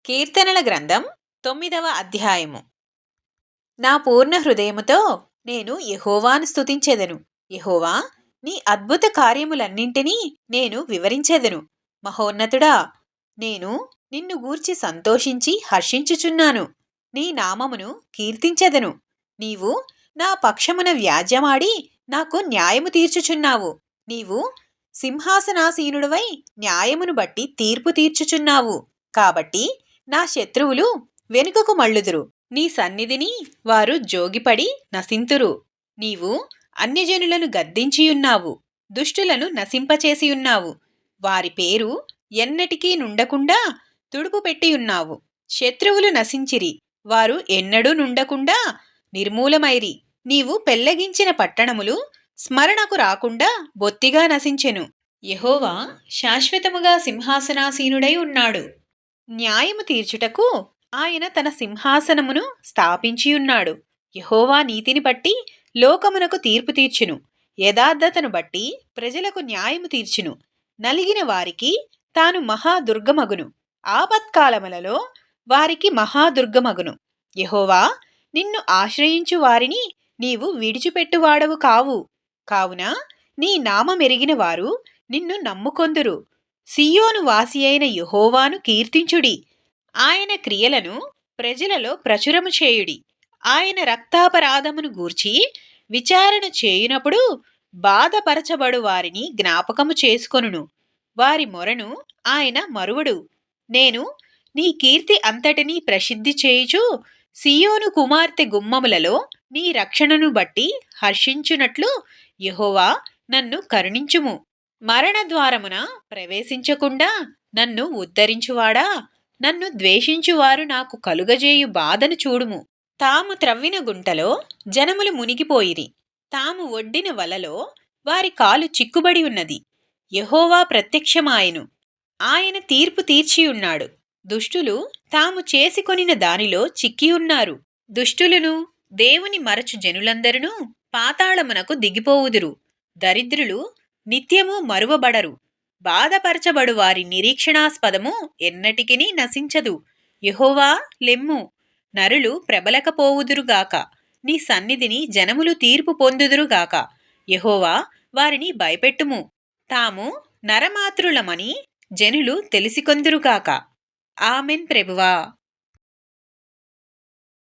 కీర్తనల గ్రంథం 9వ అధ్యాయము. నా పూర్ణ హృదయముతో నేను యెహోవాను స్తుతించెదను. యెహోవా, నీ అద్భుత కార్యములన్నింటినీ నేను వివరించెదను. మహోన్నతుడా, నేను నిన్ను గూర్చి సంతోషించి హర్షించుచున్నాను. నీ నామమును కీర్తించెదను. నీవు నా పక్షమున వ్యాజ్యమాడి నాకు న్యాయము తీర్చుచున్నావు. నీవు సింహాసనాసీనుడవై న్యాయమును బట్టి తీర్పు తీర్చుచున్నావు. కాబట్టి నా శత్రువులు వెనుకకు మళ్ళుదురు. నీ సన్నిధిని వారు జోగిపడి నశింతురు. నీవు అన్యజనులను గద్దించియున్నావు, దుష్టులను నశింపచేసియున్నావు. వారి పేరు ఎన్నటికీ నుండకుండా తుడుపు పెట్టియున్నావు. శత్రువులు నశించిరి, వారు ఎన్నడూ నుండకుండా నిర్మూలమైరి. నీవు పెళ్లగించిన పట్టణములు స్మరణకు రాకుండా బొత్తిగా నశించెను. యెహోవా శాశ్వతముగా సింహాసనాసీనుడై ఉన్నాడు. న్యాయము తీర్చుటకు ఆయన తన సింహాసనమును స్థాపించియున్నాడు. యెహోవా నీతిని బట్టి లోకమునకు తీర్పు తీర్చును. యథార్థతను బట్టి ప్రజలకు న్యాయము తీర్చును. నలిగిన వారికి తాను మహాదుర్గమగును. ఆపత్కాలములలో వారికి మహాదుర్గమగును. యెహోవా, నిన్ను ఆశ్రయించు వారిని నీవు విడిచిపెట్టువాడవు కావు. కావున నీ నామమెరిగిన వారు నిన్ను నమ్ముకొందురు. సియోను వాసియైన యెహోవాను కీర్తించుడి. ఆయన క్రియలను ప్రజలలో ప్రచురము చేయుడి. ఆయన రక్తాపరాధమును గూర్చి విచారణ చేయునప్పుడు బాధపరచబడు వారిని జ్ఞాపకము చేసుకొనును. వారి మొరను ఆయన మరువడు. నేను నీ కీర్తి అంతటినీ ప్రసిద్ధి చేయుచు సియోను కుమార్తె గుమ్మములలో నీ రక్షణను బట్టి హర్షించునట్లు యెహోవా, నన్ను కరుణించుము. మరణద్వారమున ప్రవేశించకుండా నన్ను ఉద్ధరించువాడా, నన్ను ద్వేషించువారు నాకు కలుగజేయు బాధను చూడుము. తాము త్రవ్విన గుంటలో జనములు మునిగిపోయిరి. తాము ఒడ్డిన వలలో వారి కాలు చిక్కుబడి ఉన్నది. యెహోవా ప్రత్యక్షమాయెను. ఆయన తీర్పు తీర్చియున్నాడు. దుష్టులు తాము చేసుకొనిన దానిలో చిక్కియున్నారు. దుష్టులను దేవుని మరచు జనులందరూ పాతాళమునకు దిగిపోవుదురు. దరిద్రులు నిత్యము మరువబడరు. బాధపరచబడు వారి నిరీక్షణాస్పదము ఎన్నటికినీ నశించదు. యెహోవా, లెమ్ము. నరులు ప్రబలకపోవుదురుగాక. నీ సన్నిధిని జనములు తీర్పు పొందుదురుగాక. యెహోవా, వారిని భయపెట్టుము. తాము నరమాతృలమని జనులు తెలిసికొందురుగాక. ఆమెన్ ప్రభువా.